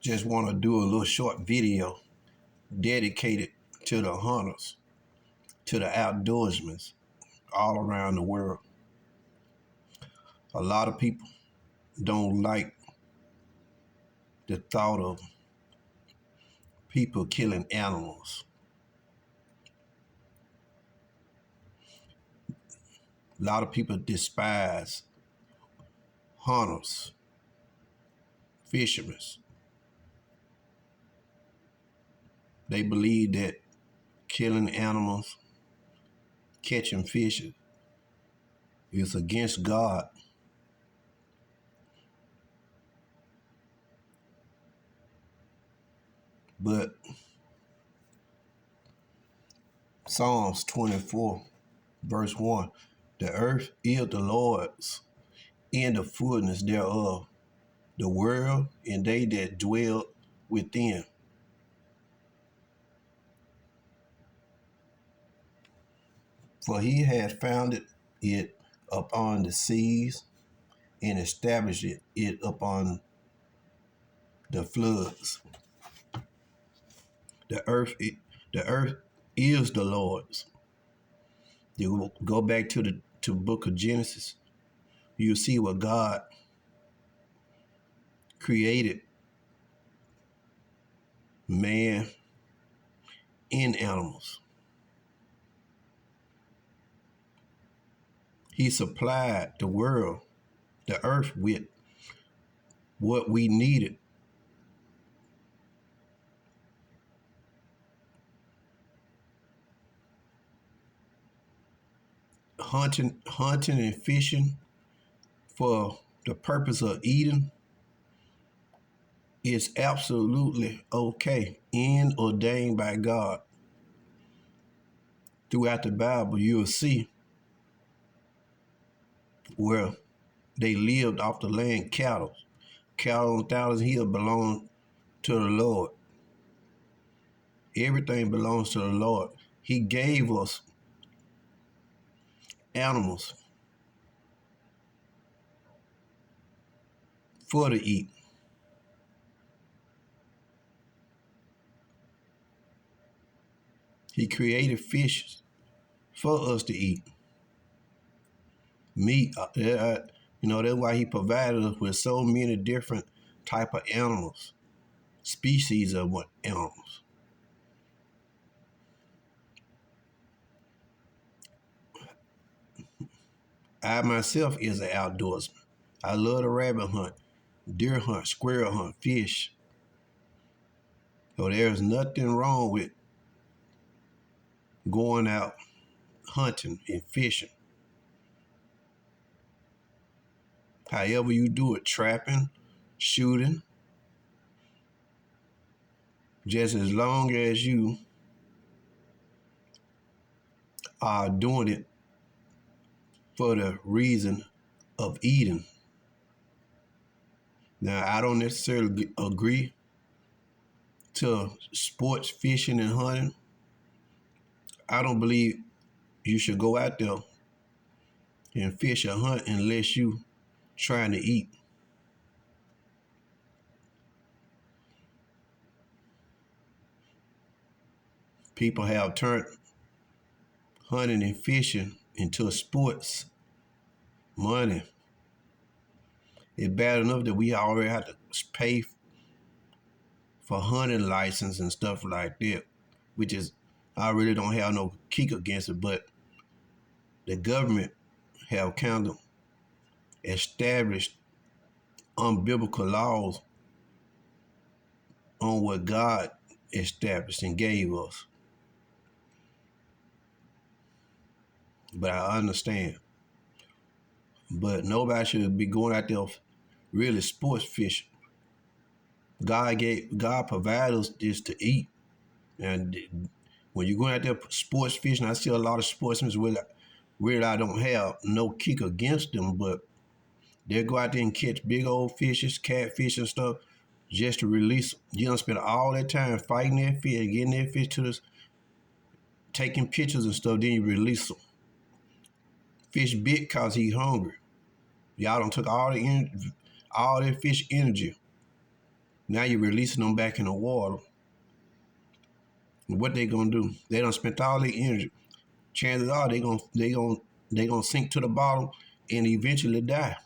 Just want to do a little short video dedicated to the hunters, to the outdoorsmen all around the world. A lot of people don't like the thought of people killing animals. A lot of people despise hunters, fishermen. They believe that killing animals, catching fish is against God. But Psalms 24, verse 1, the earth is the Lord's and the fullness thereof, the world and they that dwell within. For he has founded it upon the seas and established it upon the floods. The earth is the Lord's. You go back to the book of Genesis, you'll see what God created man and animals. He supplied the world, the earth, with what we needed. Hunting and fishing for the purpose of eating is absolutely okay and ordained by God. Throughout the Bible, you'll see where they lived off the land, cattle. Cattle on 1,000 hills belong to the Lord. Everything belongs to the Lord. He gave us animals for to eat. He created fish for us to eat. Meat, that's why he provided us with so many different type of animals, species of animals. I myself is an outdoorsman. I love to rabbit hunt, deer hunt, squirrel hunt, fish. So there's nothing wrong with going out hunting and fishing. However you do it, trapping, shooting, just as long as you are doing it for the reason of eating. Now, I don't necessarily agree to sports fishing and hunting. I don't believe you should go out there and fish or hunt unless you trying to eat. People have turned hunting and fishing into sports money. It's bad enough that we already have to pay for hunting license and stuff like that, which is, I really don't have no kick against it, but the government have kind of established unbiblical laws on what God established and gave us. But I understand. But nobody should be going out there really sports fishing. God provided us this to eat. And when you're going out there sports fishing, I see a lot of sportsmen really I don't have no kick against them, but they go out there and catch big old fishes, catfish and stuff, just to release them. You don't spend all that time fighting that fish, getting that fish to this, taking pictures and stuff, then you release them. Fish bit because he's hungry. Y'all done took all that fish energy Now you're releasing them back in the water. What they gonna do? They done spent all their energy. Chances are they gonna sink to the bottom and eventually die.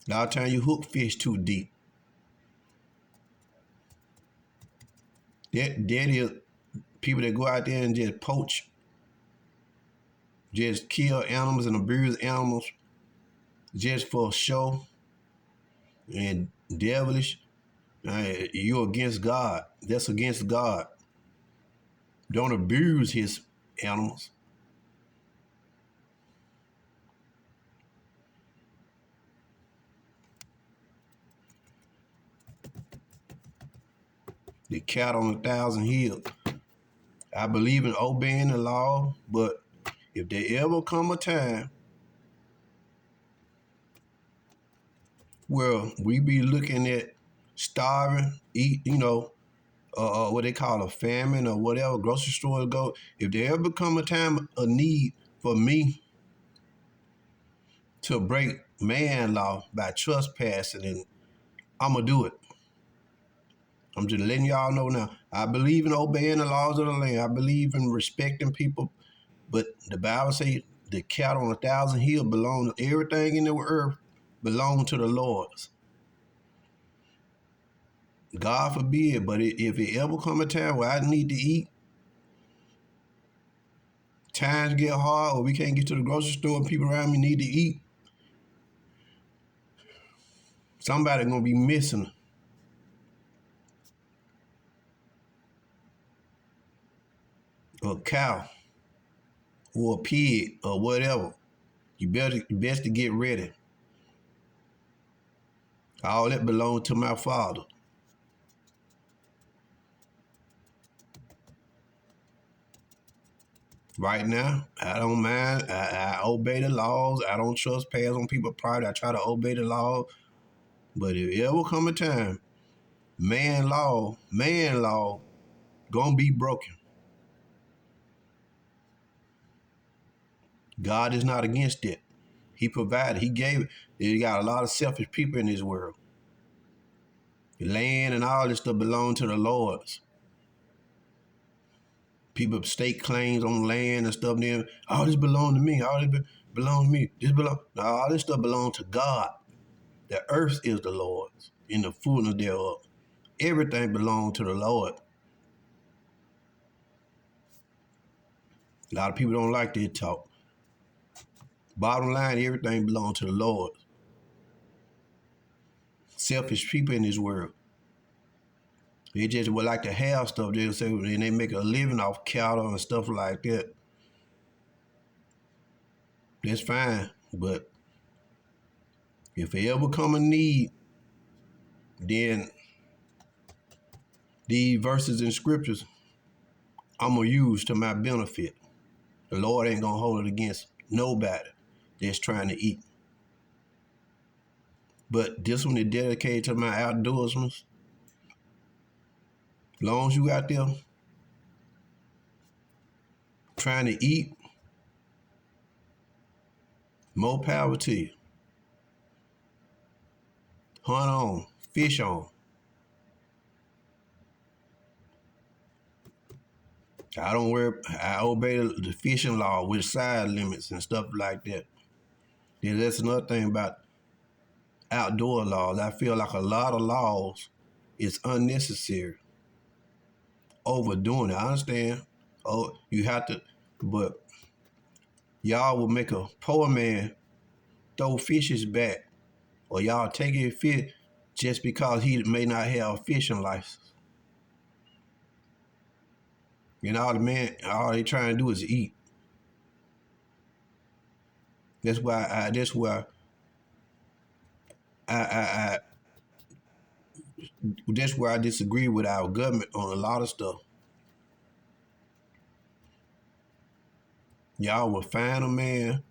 A lot of time you hook fish too deep. That is people that go out there and just poach, just kill animals and abuse animals just for show and devilish. You're against God. That's against God. Don't abuse his animals. The cat on 1,000 hills. I believe in obeying the law, but if there ever come a time where we be looking at starving, what they call a famine or whatever, grocery store go, if there ever come a time of need for me to break man law by trespassing, and I'm going to do it. I'm just letting y'all know now. I believe in obeying the laws of the land. I believe in respecting people. But the Bible says the cattle on 1,000 hills belong to everything in the earth belong to the Lord's. God forbid, but if it ever come a time where I need to eat, times get hard or we can't get to the grocery store and people around me need to eat, somebody gonna be missing a cow or a pig or whatever. You best to get ready. All that belongs to my Father. Right now, I don't mind. I obey the laws. I don't trespass on people's property. I try to obey the law. But if it ever come a time, man law, gonna be broken. God is not against it. He provided. He gave it. You got a lot of selfish people in this world. The land and all this stuff belong to the Lord's. People stake claims on land and stuff. Then all this belong to me. All this belong to me. All this stuff belong to God. The earth is the Lord's, in the fullness thereof. Everything belongs to the Lord. A lot of people don't like that talk. Bottom line, everything belongs to the Lord. Selfish people in this world. They just would like to have stuff. They'll say, and they make a living off cattle and stuff like that. That's fine. But if it ever come a need, then these verses in scriptures, I'm going to use to my benefit. The Lord ain't going to hold it against nobody that's trying to eat. But this one is dedicated to my outdoorsmen. As long as you out there trying to eat, more power to you. Hunt on, fish on. I don't worry. I obey the fishing law with side limits and stuff like that. Then that's another thing about outdoor laws. I feel like a lot of laws is unnecessary, overdoing it. I understand. Oh, you have to, but y'all will make a poor man throw fishes back, or y'all take his fish just because he may not have a fishing license. And all they trying to do is eat. That's I that's where I disagree with our government on a lot of stuff. Y'all will find a man,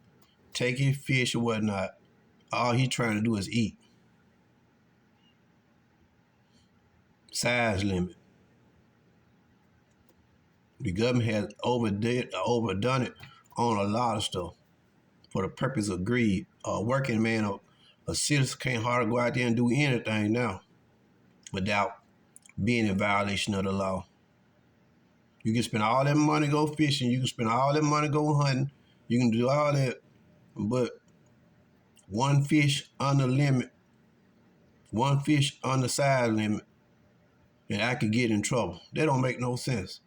take his fish or whatnot. All he trying to do is eat. Size limit. The government has overdone it on a lot of stuff. for the purpose of greed. A working man, a citizen can't hardly go out there and do anything now without being in violation of the law. You can spend all that money go fishing. You can spend all that money go hunting. You can do all that, but one fish on the limit, one fish on the side limit, and I could get in trouble. That don't make no sense.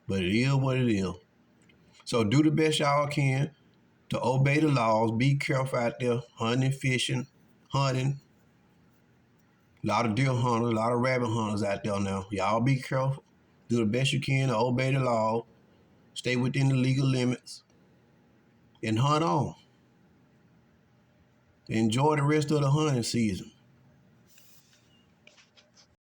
But it is what it is. So do the best y'all can to obey the laws. Be careful out there hunting, fishing, hunting. A lot of deer hunters, a lot of rabbit hunters out there now. Y'all be careful. Do the best you can to obey the law. Stay within the legal limits. And hunt on. Enjoy the rest of the hunting season.